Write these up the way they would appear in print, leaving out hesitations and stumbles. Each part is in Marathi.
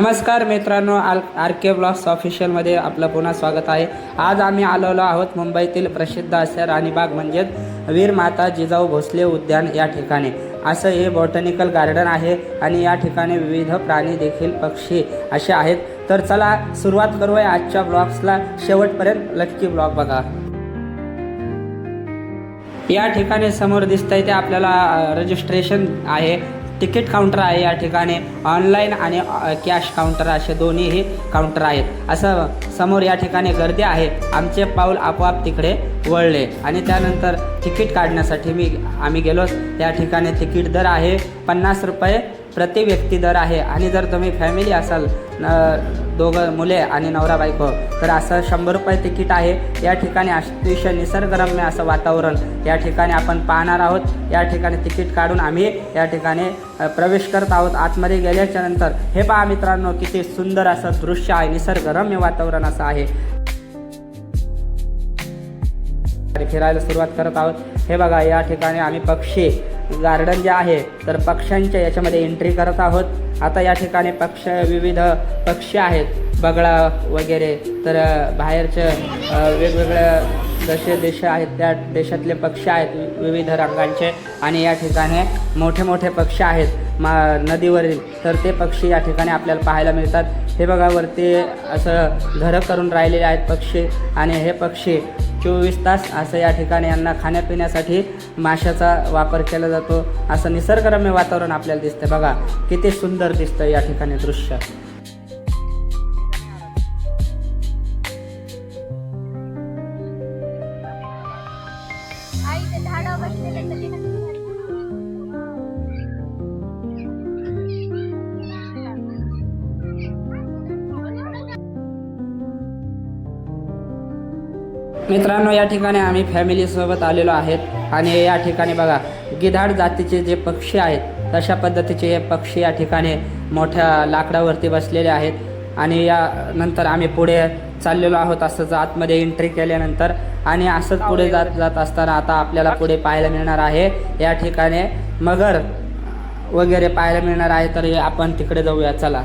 नमस्कार मित्रांनो, आर के ब्लॉग्स ऑफिशियलमध्ये आपलं पुन्हा स्वागत आहे। आज आम्ही आलेलो आहोत मुंबईतील प्रसिद्ध असे राणीबाग म्हणजेच वीर माता जिजाऊ भोसले उद्यान या ठिकाणी। असं हे बॉटॅनिकल गार्डन आहे आणि या ठिकाणी विविध प्राणी देखील पक्षी असे आहेत। तर चला सुरुवात करूया आजच्या ब्लॉग्सला, शेवटपर्यंत नक्की ब्लॉग बघा। या ठिकाणी समोर दिसतंय ते आपल्याला रजिस्ट्रेशन आहे, तिकीट काउंटर आहे। या ठिकाणी ऑनलाईन आणि कॅश काउंटर असे दोन्हीही काउंटर आहेत। असं समोर या ठिकाणी गर्दी आहे। आमचे पाऊल आपोआप तिकडे वळले आणि त्यानंतर तिकीट काढण्यासाठी आम्ही गेलो। त्या ठिकाणी तिकीट दर आहे 50 रुपये प्रति व्यक्ती दर आहे। आणि जर तुम्ही फॅमिली असाल, दोघं मुले आणि नवरा बायको, तर असं 100 रुपये तिकीट आहे। या ठिकाणी अतिशय निसर्गरम्य असं वातावरण या ठिकाणी आपण पाहणार आहोत। या ठिकाणी तिकीट काढून आम्ही या ठिकाणी प्रवेश करत आहोत। आतमध्ये गेल्याच्या नंतर हे पहा मित्रांनो, किती सुंदर असं दृश्य आहे, निसर्गरम्य वातावरण असं आहे। फिरायला सुरुवात करत आहोत। हे बघा, या ठिकाणी आम्ही पक्षी गार्डन जे आहे तर पक्ष्यांच्या याच्यामध्ये एंट्री करत आहोत। आता या ठिकाणी विविध पक्षी आहेत, बगळा वगैरे, तर बाहेरचे वेगवेगळ्या देश आहेत, त्या देशातले पक्षी आहेत विविध रंगांचे। आणि या ठिकाणी मोठे मोठे पक्षी आहेत नदीवरील, तर ते पक्षी या ठिकाणी आपल्याला पाहायला मिळतात। हे बघा, वरती असं घरं करून राहिलेले आहेत पक्षी, आणि हे पक्षी 24 तास असं या ठिकाणी यांना खाण्यापिण्यासाठी माशाचा वापर केला जातो। असं निसर्गरम्य वातावरण आपल्याला दिसतं। बघा किती सुंदर दिसतं या ठिकाणी दृश्य। मित्रांनो, या ठिकाणी आम्ही फॅमिलीसोबत आलेलो आहेत आणि या ठिकाणी बघा गिधाड जातीचे जे पक्षी आहेत तशा पद्धतीचे हे पक्षी या ठिकाणी मोठ्या लाकडावरती बसलेले आहेत। आणि या नंतर आम्ही पुढे चाललेलो आहोत असंच आतमध्ये एंट्री केल्यानंतर। आणि असंच पुढे जात असताना आता आपल्याला पुढे पाहायला मिळणार आहे या ठिकाणी मगर वगैरे पाहायला मिळणार आहे। तर आपण तिकडे जाऊया, चला।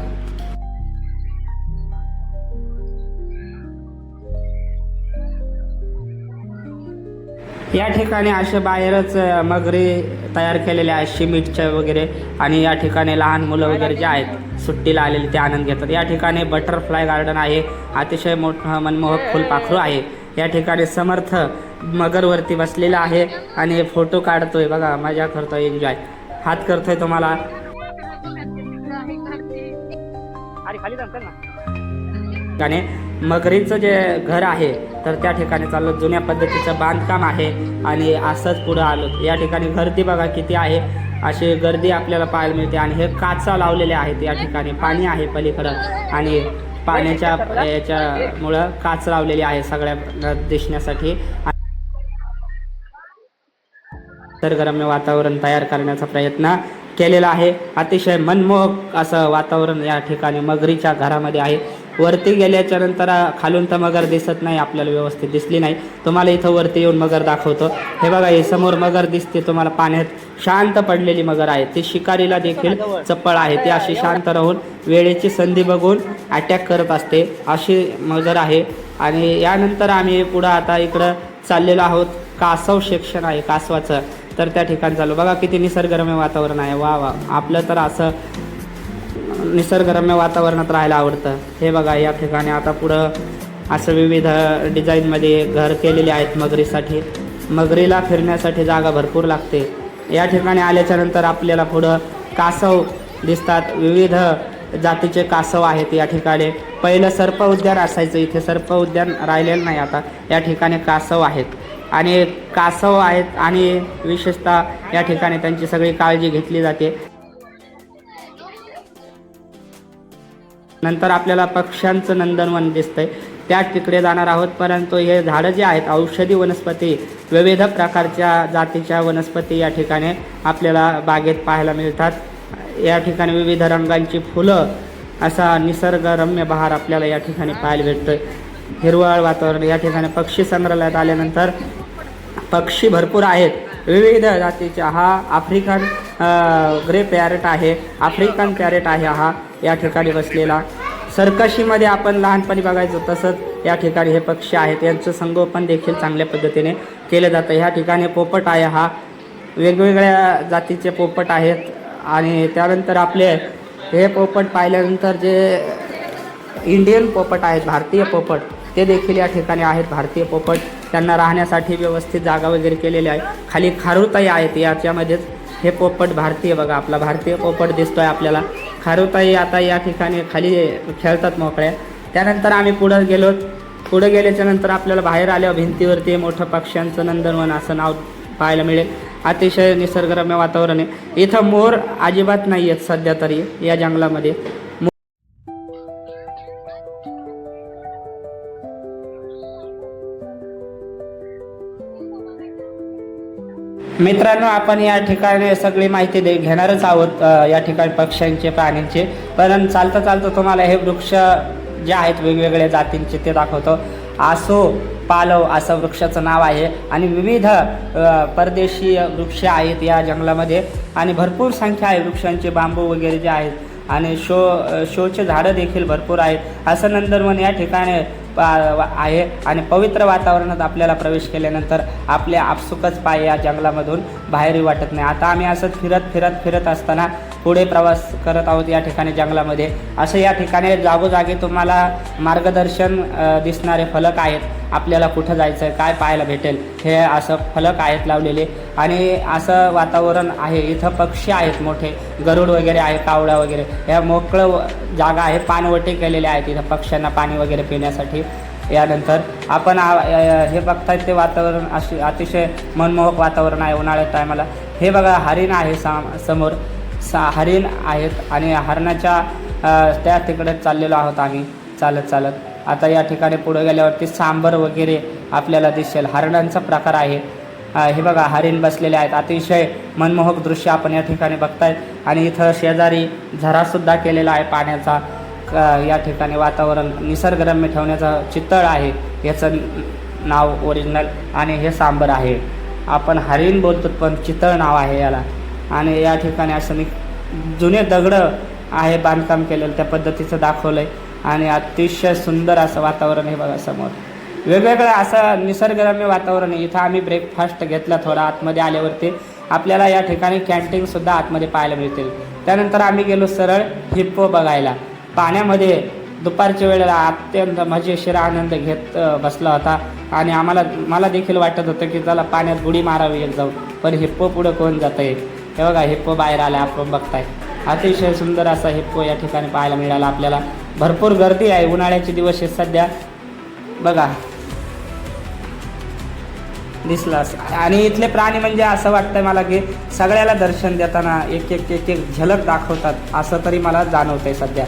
या ठिकाणी असे बाहेरच मगरी तयार केलेले आहेत सिमेंटच्या वगैरे। आणि या ठिकाणी लहान मुलं वगैरे जे आहेत सुट्टीला आलेले ते आनंद घेतात। या ठिकाणी बटरफ्लाय गार्डन आहे, अतिशय मोठं मनमोहक फुलपाखरू आहे। या ठिकाणी समर्थ मगरवरती बसलेला आहे आणि फोटो काढतोय, बघा मजा करतोय, एन्जॉय हात करतोय तुम्हाला। आणि मगरीचं जे घर आहे तर त्या ठिकाणी चाललं, जुन्या पद्धतीचं बांधकाम आहे। आणि असंच पुढं आलो, या ठिकाणी गर्दी बघा किती आहे, अशी गर्दी आपल्याला पाहायला मिळते। आणि हे काचा लावलेले आहेत, या ठिकाणी पाणी आहे पलीकडं आणि पाण्याच्या याच्यामुळं काच लावलेली आहे सगळ्या दिसण्यासाठी। निसर्गरम्य वातावरण तयार करण्याचा प्रयत्न केलेला आहे। अतिशय मनमोहक असं वातावरण या ठिकाणी मगरीच्या घरामध्ये आहे। वरती गेल्याच्या नंतर खालून तर मगर दिसत नाही, आपल्याला व्यवस्थित दिसली नाही। तुम्हाला इथं वरती येऊन मगर दाखवतो। हे बघा, हे समोर मगर दिसते तुम्हाला, पाण्यात शांत पडलेली मगर आहे। ती शिकारीला देखील चप्पळ आहे, ती अशी शांत राहून वेळेची संधी बघून अटॅक करत असते, अशी मगर आहे। आणि यानंतर आम्ही पुढं आता इकडं चाललेलो आहोत, कासव सेक्शन आहे कासवाचं, तर त्या ठिकाणी चालू। बघा किती निसर्गरम्य वातावरण आहे, वा वा, आपलं तर असं निसर्गरम्य वातावरणात राहायला आवडतं। हे बघा, या ठिकाणी आता पुढं असं विविध डिझाईनमध्ये घर केलेले आहेत मगरीसाठी। मगरीला फिरण्यासाठी जागा भरपूर लागते। या ठिकाणी आल्याच्या नंतर आपल्याला पुढं कासव दिसतात, विविध जातीचे कासव आहेत या ठिकाणी। पहिलं सर्प उद्यान असायचं, इथे सर्प उद्यान राहिलेलं नाही आता, या ठिकाणी कासव आहेत। आणि कासव आहेत आणि विशेषतः या ठिकाणी त्यांची सगळी काळजी घेतली जाते। नंतर आपल्याला पक्ष्यांचं नंदनवन दिसतंय, त्या तिकडे जाणार आहोत। परंतु हे झाडं जे आहेत औषधी वनस्पती, विविध प्रकारच्या जातीच्या वनस्पती या ठिकाणी आपल्याला बागेत पाहायला मिळतात। या ठिकाणी विविध रंगांची फुलं, असा निसर्गरम्य बहार आपल्याला या ठिकाणी पाहायला भेटतोय। हिरवळ वातावरण। या ठिकाणी पक्षी संग्रहालयात आल्यानंतर पक्षी भरपूर आहेत, विविध जातीचे। हा आफ्रिकन ग्रे पॅरेट आहे, आफ्रिकन पॅरेट आहे हा। या ठिकाणी बसलेला. सर्कशीमध्ये आपण लहानपणी बघायचो तसंच या ठिकाणी हे पक्षी आहेत, यांचं संगोपन देखील चांगल्या पद्धतीने केलं जातं. ह्या ठिकाणी पोपट आहे, हा वेगवेगळ्या जातीचे पोपट आहेत. आणि त्यानंतर आपले हे पोपट पाहिल्यानंतर जे इंडियन पोपट आहेत, भारतीय पोपट, ते देखील या ठिकाणी आहेत. भारतीय पोपट, त्यांना राहण्यासाठी व्यवस्थित जागा वगैरे केलेली आहे. खाली खारुताई आहेत याच्यामध्येच. हे पोपट भारतीय, बघा आपला भारतीय पोपट दिसतोय आपल्याला. खारुताई आता या ठिकाणी खाली खेळतात मोकळ्या. त्यानंतर आम्ही पुढे गेलो. पुढे गेल्याच्या नंतर आपल्याला बाहेर आल्यावर भिंतीवरती मोठं पक्ष्यांचं नंदनवन असं नाव पाहायला मिळेल. अतिशय निसर्गरम्य वातावरण आहे. इथं मोर अजिबात नाही आहेत सध्या तरी या जंगलामध्ये. मित्रांनो, आपण या ठिकाणी सगळी माहिती घेणारच आहोत या ठिकाणी पक्ष्यांचे, प्राण्यांचे. पण चालता चालता तुम्हाला हे वृक्ष जे आहेत वेगवेगळ्या जातींचे ते दाखवतो. आसो पालव असं वृक्षाचं नाव आहे आणि विविध परदेशी वृक्ष आहेत या जंगलामध्ये आणि भरपूर संख्या आहे वृक्षांचे, बांबू वगैरे जे आहेत आणि शोचे झाडं देखील भरपूर आहेत. असं नंदनवन या ठिकाणी आहे आणि पवित्र वातावरणात आपल्याला प्रवेश केल्यानंतर आपले आपसुकच पाय या जंगलामधून बाहेरही वाटत नाही. आता आम्ही असंच फिरत असताना पुढे प्रवास करत आहोत या ठिकाणी जंगलामध्ये. असं या ठिकाणी जागोजागी तुम्हाला मार्गदर्शन दिसणारे फलक आहेत. आपल्याला कुठं जायचं आहे, काय पाहायला भेटेल, हे असं फलक आहेत लावलेले. आणि असं वातावरण आहे. इथं पक्षी आहेत मोठे, गरुड वगैरे आहे, कावळा वगैरे. ह्या मोकळं जागा आहे, पाणवटे केलेले आहेत इथं पक्ष्यांना पाणी वगैरे पिण्यासाठी. यानंतर आपण हे बघतायत ते वातावरण अतिशय मनमोहक वातावरण आहे उन्हाळ्यात टायमाला. हे बघा हरिण आहे समोर, हरिण आहेत आणि हरणाच्या त्या तिकडे चाललेलो आहोत आम्ही चालत. आता या ठिकाणी पुढे गेल्यावरती सांबर वगैरे आपल्याला दिसेल. हरणांचा प्रकार आहे. हे बघा हरिण बसलेले आहेत. अतिशय मनमोहक दृश्य आपण या ठिकाणी बघतायत. आणि इथं शेजारी झरासुद्धा केलेला आहे पाण्याचा. या ठिकाणी वातावरण निसर्गरम्य ठेवण्याचा चितळ आहे, याचं नाव ओरिजिनल. आणि हे सांबर आहे. आपण हरिण बोलतो पण चितळ नाव आहे याला. आणि या ठिकाणी असं जुने दगडं आहे बांधकाम केलेलं, त्या पद्धतीचं दाखवलं आहे. आणि अतिशय सुंदर असं वातावरण हे बघा समोर. वेगवेगळं असं निसर्गरम्य वातावरण आहे. इथं आम्ही ब्रेकफास्ट घेतला थोडा आतमध्ये आल्यावरती. आपल्याला या ठिकाणी कॅन्टीनसुद्धा आतमध्ये पाहायला मिळतील. त्यानंतर आम्ही गेलो सरळ हिप्पो बघायला. पाण्यामध्ये दुपारच्या वेळेला अत्यंत मजेशीर आनंद घेत बसला होता. आणि मला देखील वाटत होतं की चला पाण्यात बुडी मारावी एक जाऊन, पण हिप्पो पुढं कोण जातं आहे. हे बघा हिप्पो बाहेर आला, आपण बघताय. अतिशय सुंदर असा हिप्पो या ठिकाणी पाहायला मिळाला आपल्याला. भरपूर गर्दी आहे, उन्हाळ्याचे दिवस आहेत सध्या. बघा दिसला. आणि इथले प्राणी म्हणजे असं वाटतंय मला की सगळ्याला दर्शन देताना एक एक झलक दाखवतात असं तरी मला जाणवतंय सध्या.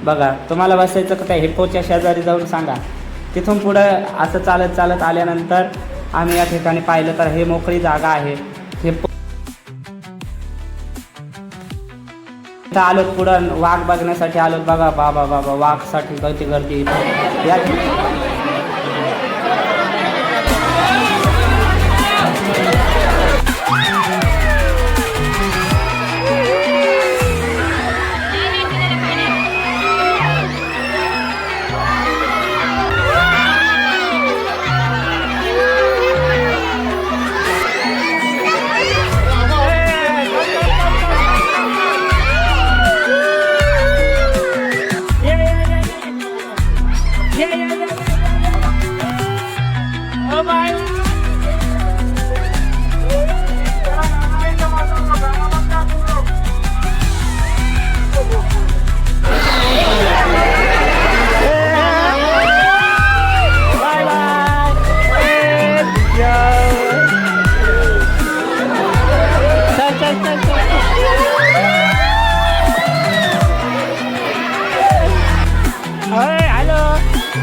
बघा तुम्हाला बसायचं का त्या हिप्पोच्या शेजारी जाऊन सांगा. तिथून पुढं असं चालत आल्यानंतर आम्ही या ठिकाणी पाहिलं तर हे मोकळी जागा आहे. हिप्पो इथं आलो, पुढं वाघ बघण्यासाठी आलो. बघा बाबा वाघसाठी किती गर्दी इथं या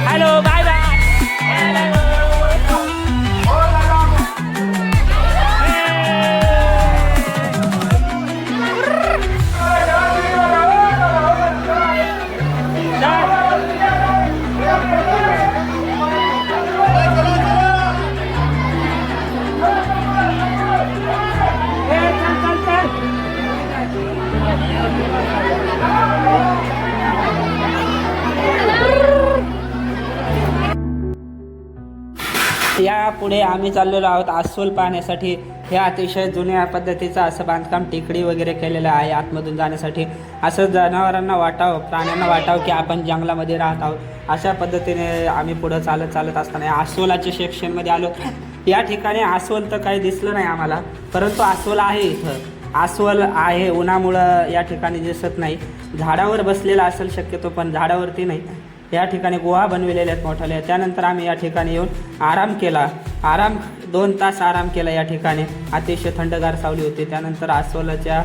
हॅलो बाय बाय. यापुढे आम्ही चाललेलो आहोत अस्वल पाहण्यासाठी. हे अतिशय जुन्या पद्धतीचं असं बांधकाम टेकडी वगैरे केलेलं आहे आतमधून जाण्यासाठी. असं जनावरांना वाटावं, प्राण्यांना वाटावं की आपण जंगलामध्ये राहत आहोत. अशा पद्धतीने आम्ही पुढं चालत असताना या अस्वलाच्या सेक्शनमध्ये आलो. या ठिकाणी अस्वल तर काही दिसलं नाही आम्हाला, परंतु अस्वल आहे इथं. अस्वल आहे, उन्हामुळं या ठिकाणी दिसत नाही. झाडावर बसलेला असेल शक्यतो, पण झाडावरती नाही. या ठिकाणी गुहा बनविलेल्या आहेत मोठ्याल्या. त्यानंतर आम्ही या ठिकाणी येऊन आराम केला. 2 तास आराम केला या ठिकाणी. अतिशय थंडगार सावली होती. त्यानंतर अस्वलाच्या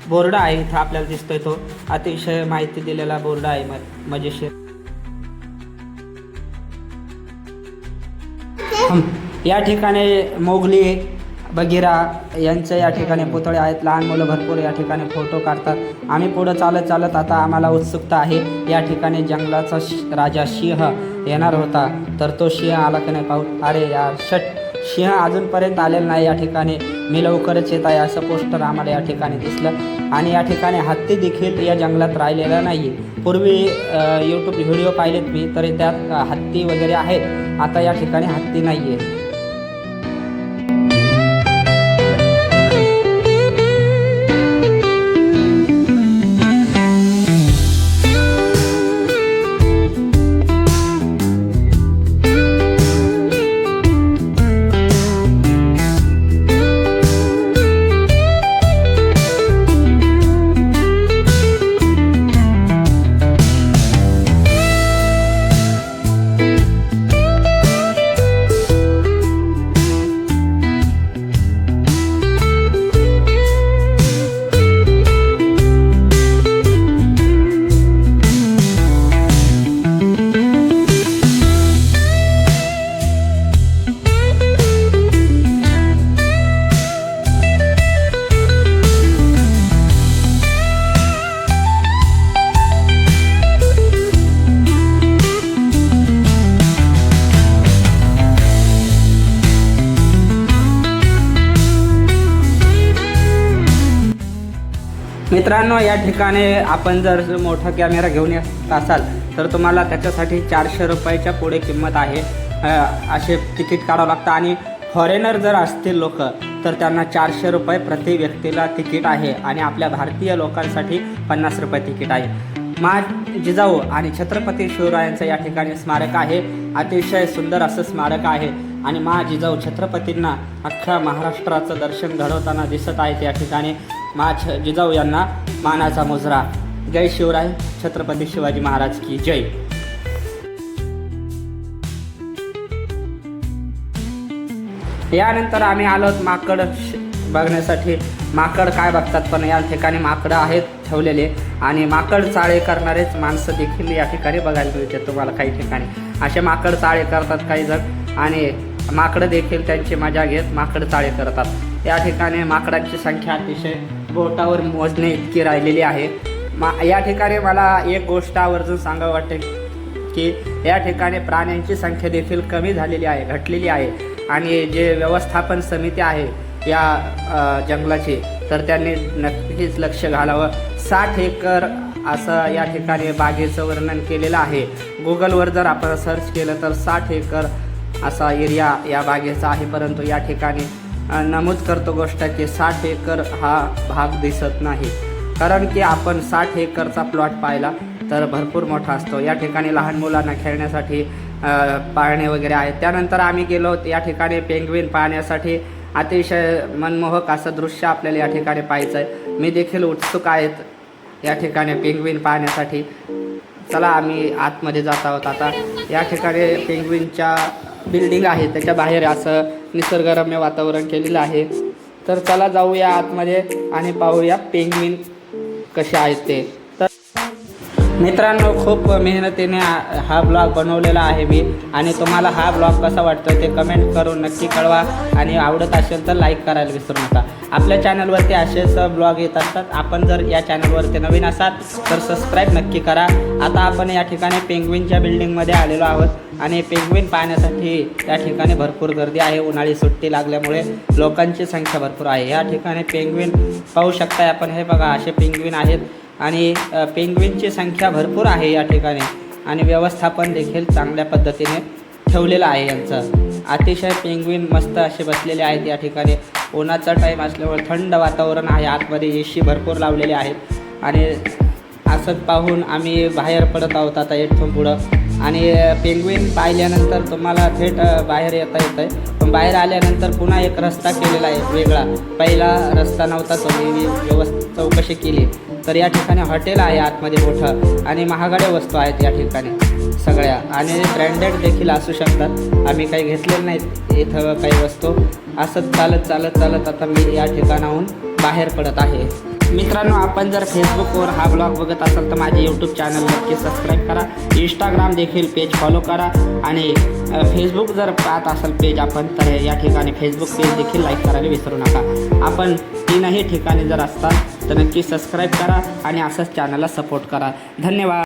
बोर्ड आहे इथं आपल्याला दिसतोय, तो अतिशय माहिती दिलेला बोर्ड आहे मजेशीर. या ठिकाणी मोगली, बगिरा यांचे या ठिकाणी पुतळे आहेत. लहान मुलं भरपूर या ठिकाणी फोटो काढतात. आम्ही पुढं चालत आता आम्हाला उत्सुकता आहे. या ठिकाणी जंगलाचा राजा सिंह येणार होता, तर तो सिंह आला की नाही पाहू. अरे यार, सिंह अजूनपर्यंत आलेला नाही या ठिकाणी. मी लवकरच येत आहे असं पोस्टर आम्हाला या ठिकाणी दिसलं. आणि या ठिकाणी हत्ती देखील या जंगलात राहिलेला नाही. पूर्वी यूट्यूब व्हिडिओ पाहिलेत मी, तरी त्यात हत्ती वगैरे आहेत. आता या ठिकाणी हत्ती नाही आहे. मित्रांनो, या ठिकाणी आपण जर मोठा कॅमेरा घेऊन येत असाल तर तुम्हाला त्याच्यासाठी 400 रुपयाच्या पुढे किंमत आहे. असे तिकीट काढावं लागतं. आणि फॉरेनर जर असतील लोक तर त्यांना 400 रुपये प्रति व्यक्तीला तिकीट आहे. आणि आपल्या भारतीय लोकांसाठी 50 रुपये तिकीट आहे. जिजाऊ आणि छत्रपती शिवरायांचं या ठिकाणी स्मारक आहे. अतिशय सुंदर असं स्मारक आहे. आणि जिजाऊ छत्रपतींना अख्ख्या महाराष्ट्राचं दर्शन घडवताना दिसत आहेत. या ठिकाणी जिजाऊ यांना मानाचा मुजरा. जय शिवराय, छत्रपती शिवाजी महाराज की जय. यानंतर आम्ही आलोत माकड बघण्यासाठी. माकड काय बघतात, पण या ठिकाणी माकडं आहेत ठेवलेले. आणि माकड चाळे करणारेच माणसं देखील या ठिकाणी बघायला मिळते तुम्हाला. काही ठिकाणी असे माकड चाळे करतात काही जण, आणि माकडं देखील त्यांची मजा घेत माकड चाळे करतात. या ठिकाणी माकडांची संख्या अतिशय बोटावर मोजणे इतकी राहिलेली आहे. या ठिकाणी मला एक गोष्ट आवर्जून सांगावं वाटते की या ठिकाणी प्राण्यांची संख्या देखील कमी झालेली आहे, घटलेली आहे. आणि जे व्यवस्थापन समिती आहे या जंगलाची, तर त्यांनी नक्कीच लक्ष घालावं. 60 एकर असं या ठिकाणी बागेचं वर्णन केलेलं आहे. गुगलवर जर आपण सर्च केलं तर 60 एकर असा एरिया या बागेचा आहे. परंतु या ठिकाणी नमूद करतो गोष्ट की 60 एकर हा भाग दिसत नाही. कारण की आपण 60 एकरचा प्लॉट पाहिला तर भरपूर मोठा असतो. या ठिकाणी लहान मुलांना खेळण्यासाठी पाळणे वगैरे आहेत. त्यानंतर आम्ही गेलो या ठिकाणी पेंग्विन पाहण्यासाठी. अतिशय मनमोहक असं दृश्य आपल्याला या ठिकाणी पाहायचं आहे. मी देखील उत्सुक आहेत या ठिकाणी पेंग्विन पाहण्यासाठी. चला आम्ही आतमध्ये जात आहोत आता. या ठिकाणी पेंग्विनच्या बिल्डिंग आहे, त्याच्या बाहेर असं निसर्गरम्य वातावरण केलेलं आहे. तर चला जाऊया आतमध्ये आणि पाहूया पेंग्विन कसे आहेत ते. तर मित्रांनो, खूप मेहनतीने हा ब्लॉग बनवलेला आहे मी. आणि तुम्हाला हा ब्लॉग कसा वाटतो ते कमेंट करून नक्की कळवा. आणि आवडत असेल तर लाईक करायला विसरू नका. आपल्या चॅनलवरती असेच ब्लॉग येत असतात. आपण जर या चॅनलवरती नवीन असाल तर सबस्क्राईब नक्की करा. आता आपण या ठिकाणी पेंग्विनच्या बिल्डिंगमध्ये आलेलो आहोत. आणि पेंग्विन पाहण्यासाठी या ठिकाणी भरपूर गर्दी आहे. उन्हाळी सुट्टी लागल्यामुळे लोकांची संख्या भरपूर आहे. या ठिकाणी पेंग्विन पाहू शकताय आपण. हे बघा, असे पेंग्विन आहेत. आणि पेंग्विनची संख्या भरपूर आहे या ठिकाणी. आणि व्यवस्थापन देखील चांगल्या पद्धतीने ठेवलेलं आहे यांचं. अतिशय पेंग्विन मस्त असे बसलेले आहेत या ठिकाणी. उन्हाचा टाईम असल्यामुळे थंड वातावरण आहे. आतमध्ये एसी भरपूर लावलेले आहेत आणि असंच पाहून आम्ही बाहेर पडत आहोत आता इथून पुढं. आणि पेंग्विन पाहिल्यानंतर तुम्हाला थेट बाहेर येता येतं आहे. पण बाहेर आल्यानंतर पुन्हा एक रस्ता केलेला आहे वेगळा. पहिला रस्ता नव्हता तो मी व्यवस्थित चौकशी केली तर या ठिकाणी हॉटेल आहे आतमध्ये मोठं आणि महागड्या वस्तू आहेत या ठिकाणी सगळ्या आणि ब्रँडेड देखील असू शकतात. आम्ही काही घेतलेलं नाहीत इथं काही वस्तू. असंच चालत चालत चालत आता मी या ठिकाणाहून बाहेर पडत आहे. मित्रांनो, आपण जर फेसबुकवर हा ब्लॉग बघत असाल तर माझे यूट्यूब चॅनल नक्की सबस्क्राईब करा. इंस्टाग्राम देखील पेज फॉलो करा आणि फेसबुक जर पाहत असाल पेज आपण तर या ठिकाणी फेसबुक पेज देखील लाईक करायला विसरू नका. आपण तीनही ठिकाणी जर असताल तर नक्की सबस्क्राईब करा आणि असंच चॅनलला सपोर्ट करा. धन्यवाद.